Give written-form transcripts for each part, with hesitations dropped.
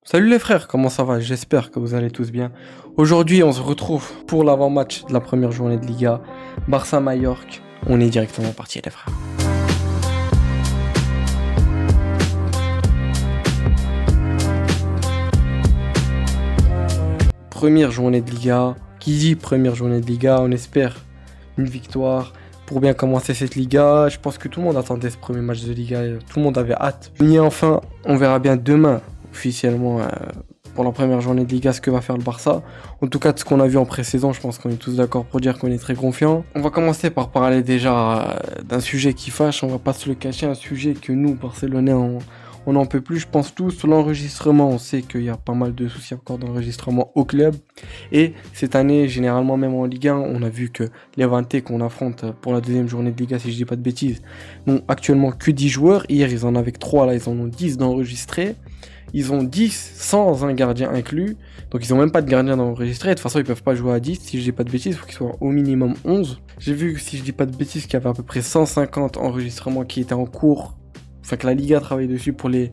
Salut les frères, comment ça va? J'espère que vous allez tous bien. Aujourd'hui, on se retrouve pour l'avant-match de la première journée de Liga, Barça-Majorque. On est directement parti les frères. Première journée de Liga. Qui dit première journée de Liga, on espère une victoire pour bien commencer cette Liga. Je pense que tout le monde attendait ce premier match de Liga, tout le monde avait hâte. Et enfin, on verra bien demain officiellement pour la première journée de Liga ce que va faire le Barça. En tout cas, de ce qu'on a vu en pré-saison, je pense qu'on est tous d'accord pour dire qu'on est très confiant. On va commencer par parler déjà d'un sujet qui fâche, on va pas se le cacher, un sujet que nous, Barcelonais, on n'en peut plus, je pense tous. L'enregistrement, on sait qu'il y a pas mal de soucis encore d'enregistrement au club. Et cette année, généralement même en Ligue 1, on a vu que les Levante qu'on affronte pour la deuxième journée de Liga, si je dis pas de bêtises, n'ont actuellement que 10 joueurs. Hier, ils en avaient que 3, là, ils en ont 10 d'enregistrés. Ils ont 10 sans un gardien inclus. Donc ils ont même pas de gardien d'enregistré. De toute façon, ils peuvent pas jouer à 10. Si je dis pas de bêtises, il faut qu'ils soient au minimum 11. J'ai vu, si je dis pas de bêtises, qu'il y avait à peu près 150 enregistrements qui étaient en cours. Enfin, que la Liga travaille dessus pour les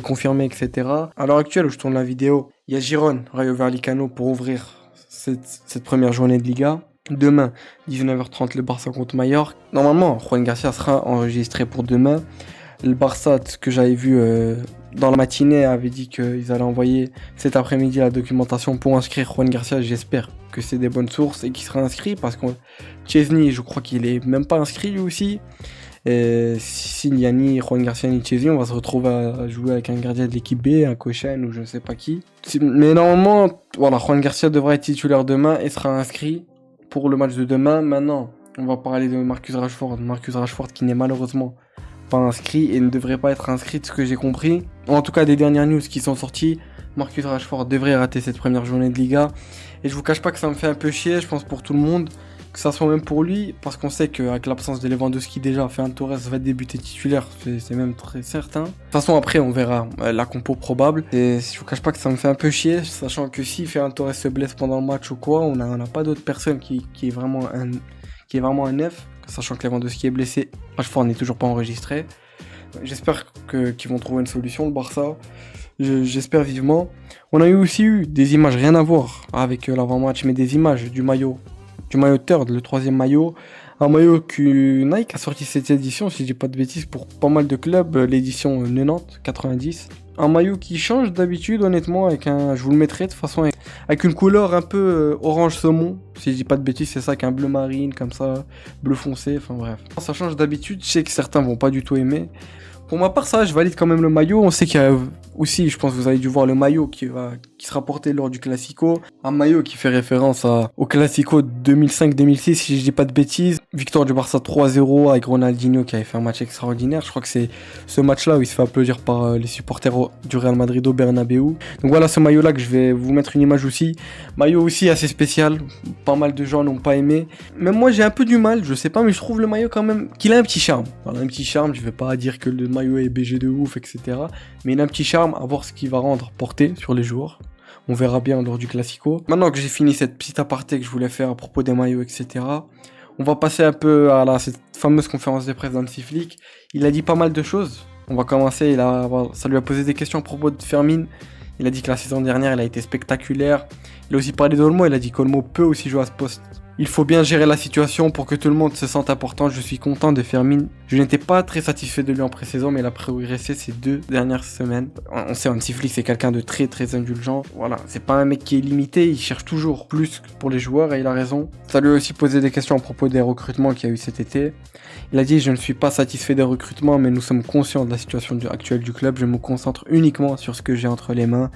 confirmer, etc. À l'heure actuelle où je tourne la vidéo, il y a Girone, Rayo Vallecano pour ouvrir cette première journée de Liga. Demain, 19h30, le Barça contre Mallorca. Normalement, Juan Garcia sera enregistré pour demain. Le Barça, ce que j'avais vu dans la matinée, avait dit qu'ils allaient envoyer cet après-midi la documentation pour inscrire Juan Garcia. J'espère que c'est des bonnes sources et qu'il sera inscrit parce que Chesney, je crois qu'il est même pas inscrit lui aussi. Et s'il n'y a ni Juan Garcia ni Chesney, on va se retrouver à jouer avec un gardien de l'équipe B, un Cochen ou je ne sais pas qui. Mais normalement, voilà, Juan Garcia devra être titulaire demain et sera inscrit pour le match de demain. Maintenant, on va parler de Marcus Rashford. Marcus Rashford qui n'est malheureusement pas inscrit et ne devrait pas être inscrit de ce que j'ai compris. En tout cas, des dernières news qui sont sorties, Marcus Rashford devrait rater cette première journée de Liga. Et je vous cache pas que ça me fait un peu chier, je pense pour tout le monde, que ça soit même pour lui, parce qu'on sait qu'avec l'absence de Lewandowski déjà, Ferran Torres va débuter titulaire, c'est même très certain. De toute façon, après, on verra la compo probable. Et je vous cache pas que ça me fait un peu chier, sachant que si Ferran Torres se blesse pendant le match ou quoi, on n'a pas d'autre personne qui est vraiment un neuf. Sachant que Lewandowski est blessé, Rashford n'est toujours pas enregistré. J'espère qu'ils vont trouver une solution, le Barça. J'espère vivement. On a aussi eu des images, rien à voir avec l'avant-match, mais des images du maillot third, le troisième maillot. Un maillot que Nike a sorti cette édition, si je dis pas de bêtises, pour pas mal de clubs, l'édition 90, 90. Un maillot qui change d'habitude, honnêtement, je vous le mettrai de toute façon avec une couleur un peu orange saumon. Si je dis pas de bêtises, c'est ça, avec un bleu marine, comme ça, bleu foncé, enfin bref. Ça change d'habitude, je sais que certains vont pas du tout aimer. Pour ma part, ça, je valide quand même le maillot. On sait qu'il y a aussi, je pense que vous avez dû voir le maillot qui sera porté lors du Classico. Un maillot qui fait référence au Classico 2005-2006, si je dis pas de bêtises. Victoire du Barça 3-0 avec Ronaldinho qui avait fait un match extraordinaire. Je crois que c'est ce match-là où il se fait applaudir par les supporters du Real Madrid au Bernabeu. Donc voilà ce maillot-là que je vais vous mettre une image aussi. Maillot aussi assez spécial. Pas mal de gens n'ont pas aimé. Même moi, j'ai un peu du mal, je sais pas, mais je trouve le maillot quand même qu'il a un petit charme. Voilà, un petit charme, je vais pas dire que le maillot est BG de ouf, etc. Mais il a un petit charme à voir ce qu'il va rendre porté sur les joueurs. On verra bien lors du Classico. Maintenant que j'ai fini cette petite aparté que je voulais faire à propos des maillots, etc., on va passer un peu à cette fameuse conférence de presse d'Hansi Flick. Il a dit pas mal de choses. On va commencer, ça lui a posé des questions à propos de Fermin. Il a dit que la saison dernière, elle a été spectaculaire. Il a aussi parlé d'Olmo, il a dit qu'Olmo peut aussi jouer à ce poste. Il faut bien gérer la situation pour que tout le monde se sente important. Je suis content de Fermin. Je n'étais pas très satisfait de lui en pré-saison, mais il a progressé ces 2 dernières semaines. On sait, Hansi Flick, c'est quelqu'un de très très indulgent. Voilà, c'est pas un mec qui est limité, il cherche toujours plus pour les joueurs et il a raison. Ça lui a aussi posé des questions à propos des recrutements qu'il y a eu cet été. Il a dit: je ne suis pas satisfait des recrutements, mais nous sommes conscients de la situation actuelle du club. Je me concentre uniquement sur ce que j'ai entre les mains.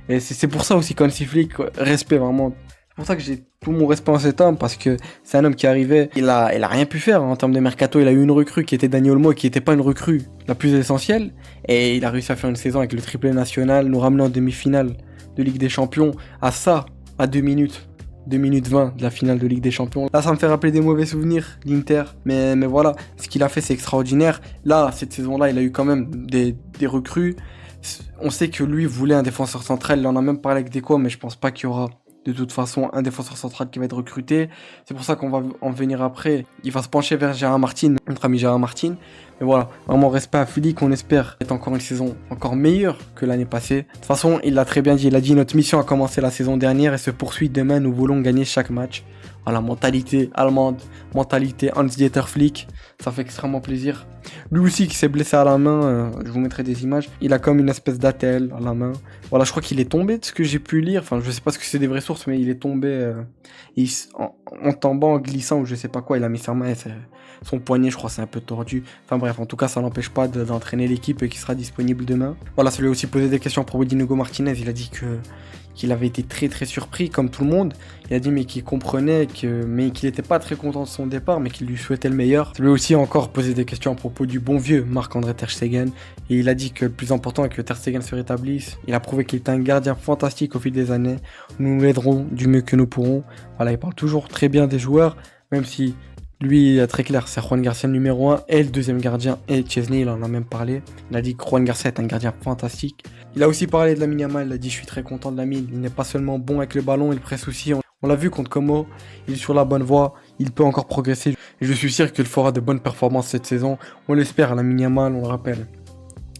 Et c'est pour ça aussi qu'Hansi Flick, respect vraiment. C'est pour ça que j'ai tout mon respect en cet homme, parce que c'est un homme qui arrivait, il a rien pu faire en termes de mercato. Il a eu une recrue qui était Dani Olmo, qui n'était pas une recrue la plus essentielle, et il a réussi à faire une saison avec le triplé national, nous ramener en demi-finale de Ligue des Champions, à 2 minutes 20 de la finale de Ligue des Champions. Là, ça me fait rappeler des mauvais souvenirs, l'Inter, mais voilà, ce qu'il a fait, c'est extraordinaire. Là, cette saison-là, il a eu quand même des recrues. On sait que lui voulait un défenseur central, il en a même parlé avec Deco, mais je pense pas qu'il y aura de toute façon un défenseur central qui va être recruté. C'est pour ça qu'on va en venir après. Il va se pencher vers Gérard Martin, notre ami Gérard Martin. Et voilà, vraiment respect à Flick, on espère être encore une saison encore meilleure que l'année passée. De toute façon, il l'a très bien dit, il a dit notre mission a commencé la saison dernière et se poursuit demain, nous voulons gagner chaque match. Voilà, mentalité allemande, mentalité Hans-Dieter Flick, ça fait extrêmement plaisir. Lui aussi qui s'est blessé à la main, je vous mettrai des images, il a comme une espèce d'attelle à la main. Voilà, je crois qu'il est tombé de ce que j'ai pu lire, enfin je sais pas ce que c'est des vraies sources, mais il est tombé en tombant, en glissant ou je sais pas quoi, il a mis sa main et son poignet je crois c'est un peu tordu. Enfin bref, en tout cas ça n'empêche pas d'entraîner l'équipe et qui sera disponible demain. Voilà, ça lui a aussi posé des questions pour Inigo Martinez, il a dit qu'il avait été très très surpris comme tout le monde. Il a dit mais qu'il comprenait mais qu'il n'était pas très content de son départ mais qu'il lui souhaitait le meilleur. Ça lui a aussi encore posé des questions à propos du bon vieux Marc-André Ter Stegen et il a dit que le plus important est que Ter Stegen se rétablisse. Il a prouvé qu'il était un gardien fantastique au fil des années. Nous l'aiderons du mieux que nous pourrons. Voilà, il parle toujours très bien des joueurs, même si lui, très clair, c'est Juan Garcia le numéro 1 et le deuxième gardien est Chesney, il en a même parlé. Il a dit que Juan Garcia est un gardien fantastique. Il a aussi parlé de Lamine Yamal, il a dit je suis très content de Lamine, il n'est pas seulement bon avec le ballon, il presse aussi. On l'a vu contre Como, il est sur la bonne voie, il peut encore progresser. Et je suis sûr qu'il fera de bonnes performances cette saison. On l'espère, Lamine Yamal, on le rappelle.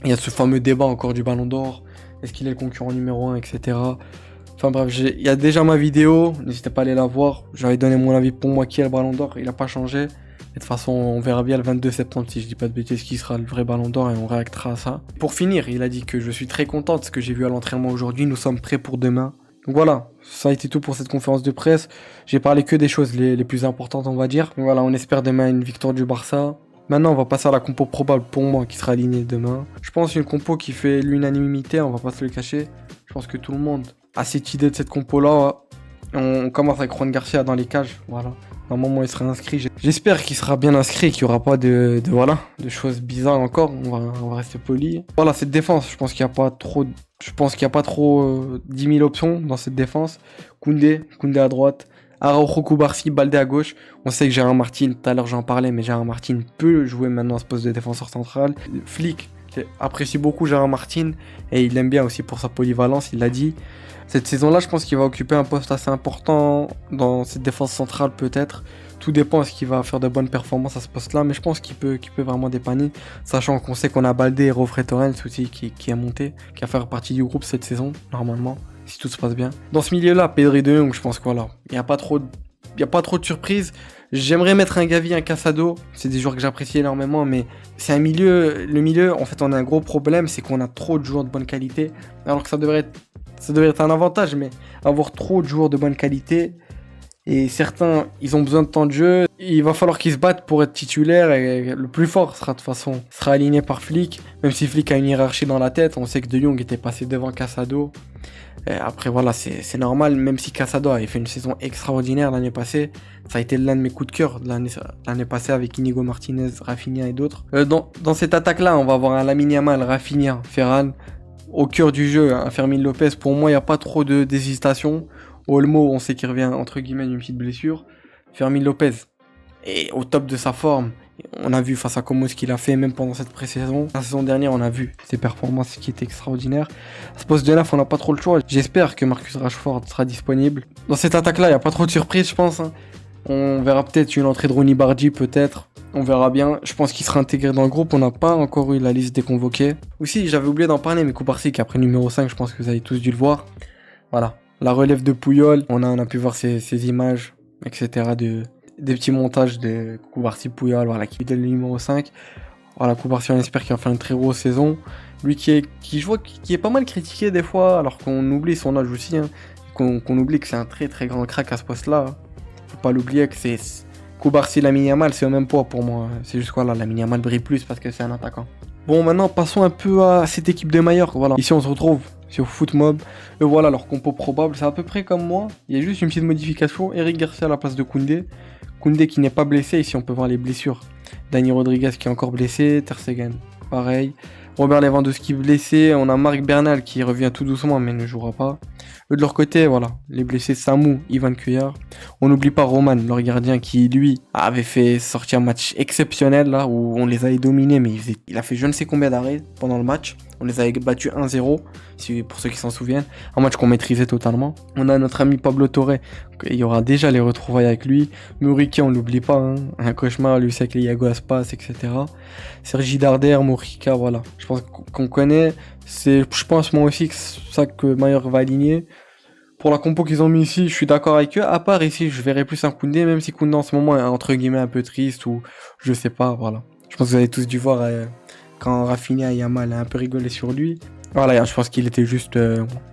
Il y a ce fameux débat encore du ballon d'or, est-ce qu'il est le concurrent numéro 1, etc. Enfin bref, il y a déjà ma vidéo, n'hésitez pas à aller la voir. J'avais donné mon avis pour moi qui est le ballon d'or, il n'a pas changé. Et de toute façon, on verra bien le 22 septembre si je dis pas de bêtises qui sera le vrai ballon d'or et on réactera à ça. Pour finir, il a dit que je suis très content de ce que j'ai vu à l'entraînement aujourd'hui, nous sommes prêts pour demain. Donc voilà, ça a été tout pour cette conférence de presse. J'ai parlé que des choses les plus importantes on va dire. Donc voilà, on espère demain une victoire du Barça. Maintenant, on va passer à la compo probable pour moi qui sera alignée demain. Je pense une compo qui fait l'unanimité, on va pas se le cacher. Je pense que tout le monde a cette idée de cette compo-là. On commence avec Juan Garcia dans les cages, voilà. Normalement, il sera inscrit. J'espère qu'il sera bien inscrit, qu'il n'y aura pas de choses bizarres encore. On va rester poli. Voilà, cette défense, je pense qu'il n'y a pas trop 10 000 options dans cette défense. Koundé à droite. Araujo, Cubarsí, Baldé à gauche. On sait que Gérard Martin, tout à l'heure j'en parlais, mais Gérard Martin peut jouer maintenant à ce poste de défenseur central. Flick apprécie beaucoup Gérard Martin et il l'aime bien aussi pour sa polyvalence, il l'a dit. Cette saison-là, je pense qu'il va occuper un poste assez important dans cette défense centrale peut-être. Tout dépend est-ce qu'il va faire de bonnes performances à ce poste-là, mais je pense qu'il peut vraiment dépanner, sachant qu'on sait qu'on a Baldé et Rofre Torrens aussi qui a monté, qui va faire partie du groupe cette saison, normalement, si tout se passe bien. Dans ce milieu-là, Pedri de Jong, je pense que voilà, il n'y a pas trop de surprises. J'aimerais mettre un Gavi, un Casado, c'est des joueurs que j'apprécie énormément, mais c'est un milieu, le milieu, en fait on a un gros problème, c'est qu'on a trop de joueurs de bonne qualité, alors que ça devrait être un avantage, mais avoir trop de joueurs de bonne qualité, et certains, ils ont besoin de temps de jeu, il va falloir qu'ils se battent pour être titulaires, et le plus fort sera aligné par Flick, même si Flick a une hiérarchie dans la tête, on sait que De Jong était passé devant Casado. Et après voilà, c'est normal, même si Casado avait fait une saison extraordinaire l'année passée, ça a été l'un de mes coups de cœur l'année passée avec Inigo Martinez, Rafinha et d'autres. Dans cette attaque-là, on va avoir un Lamine Yamal, Rafinha, Ferran. Au cœur du jeu, un Fermin Lopez, pour moi, il n'y a pas trop d'hésitation. Olmo, on sait qu'il revient entre guillemets d'une petite blessure. Fermin Lopez est au top de sa forme. On a vu face à Como ce qu'il a fait, même pendant cette pré-saison. La saison dernière, on a vu ses performances qui étaient extraordinaires. À ce poste de neuf, on n'a pas trop le choix. J'espère que Marcus Rashford sera disponible. Dans cette attaque-là, il n'y a pas trop de surprises, je pense. On verra peut-être une entrée de Ronny Bardi, peut-être. On verra bien. Je pense qu'il sera intégré dans le groupe. On n'a pas encore eu la liste des convoqués. Aussi, j'avais oublié d'en parler, mais Cubarsí qui a pris numéro 5, je pense que vous avez tous dû le voir. Voilà. La relève de Puyol. On a pu voir ces images, etc. Des petits montages de Cubarsí Puyol, voilà, qui était le numéro 5. Voilà, Cubarsí, on espère qu'il va faire une très grosse saison. Lui qui est pas mal critiqué des fois, alors qu'on oublie son âge aussi, qu'on oublie que c'est un très très grand crack à ce poste-là. Faut pas l'oublier que c'est Cubarsí, Lamine Yamal, c'est au même poids pour moi. C'est juste quoi là, Lamine Yamal brille plus parce que c'est un attaquant. Bon, maintenant passons un peu à cette équipe de Mallorca. Voilà, ici on se retrouve sur Footmob. Et voilà leur compo probable, c'est à peu près comme moi. Il y a juste une petite modification. Eric Garcia à la place de Koundé. Koundé qui n'est pas blessé, ici on peut voir les blessures. Dani Rodriguez qui est encore blessé, Ter Stegen pareil. Robert Lewandowski blessé, on a Marc Bernal qui revient tout doucement mais ne jouera pas. Eux de leur côté, voilà, les blessés Samou, Ivan Cuellar. On n'oublie pas Roman, leur gardien qui lui avait fait sortir un match exceptionnel là où on les avait dominés mais il a fait je ne sais combien d'arrêts pendant le match. On les avait battus 1-0, pour ceux qui s'en souviennent. Un match qu'on maîtrisait totalement. On a notre ami Pablo Torre. Il y aura déjà les retrouvailles avec lui. Muriqui, on l'oublie pas. Hein. Un cauchemar, lui, c'est avec les Iago Aspas, etc. Sergi Darder, Morica, voilà. Je pense qu'on connaît. Je pense moi aussi que c'est ça que Mallorca va aligner. Pour la compo qu'ils ont mis ici, je suis d'accord avec eux. À part ici, je verrais plus un Koundé, même si Koundé en ce moment est entre guillemets un peu triste ou je sais pas, voilà. Je pense que vous avez tous dû voir quand Rafinha et Yamal a un peu rigolé sur lui. Voilà, je pense qu'il était juste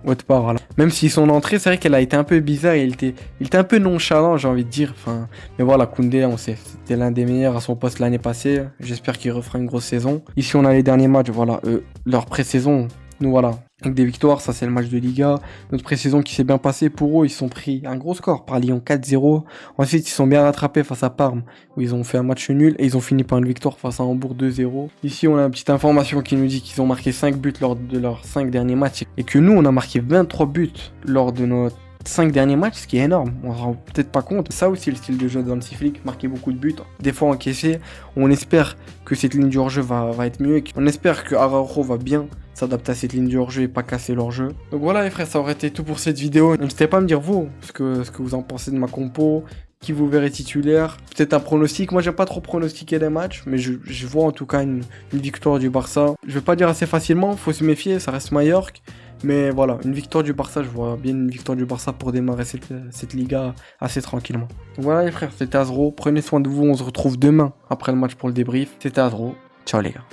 autre part, voilà. Même si son entrée, c'est vrai qu'elle a été un peu bizarre, il était un peu nonchalant, j'ai envie de dire. Enfin, mais voilà, Koundé, on sait, c'était l'un des meilleurs à son poste l'année passée. J'espère qu'il refera une grosse saison. Ici, on a les derniers matchs, voilà, leur pré-saison. Nous voilà, avec des victoires, ça c'est le match de Liga. Notre pré-saison qui s'est bien passée pour eux, ils se sont pris un gros score par Lyon 4-0. Ensuite, ils sont bien rattrapés face à Parme, où ils ont fait un match nul et ils ont fini par une victoire face à Hambourg 2-0. Ici, on a une petite information qui nous dit qu'ils ont marqué 5 buts lors de leurs 5 derniers matchs et que nous, on a marqué 23 buts lors de nos 5 derniers matchs, ce qui est énorme. On se rend peut-être pas compte. Ça aussi, le style de jeu de Hansi Flick, marquer beaucoup de buts, des fois encaissés. On espère que cette ligne du hors-jeu va être mieux. On espère que Araujo va bien s'adapter à cette ligne du hors-jeu et pas casser leur jeu. Donc voilà les frères, ça aurait été tout pour cette vidéo. N'hésitez pas à me dire vous, ce que vous en pensez de ma compo, qui vous verrez titulaire, peut-être un pronostic. Moi j'aime pas trop pronostiquer les matchs, mais je vois en tout cas une victoire du Barça. Je vais pas dire assez facilement, faut se méfier, ça reste Mallorca. Mais voilà, une victoire du Barça, je vois bien une victoire du Barça pour démarrer cette Liga assez tranquillement. Donc voilà les frères, c'était Azro, prenez soin de vous, on se retrouve demain après le match pour le débrief. C'était Azro, ciao les gars.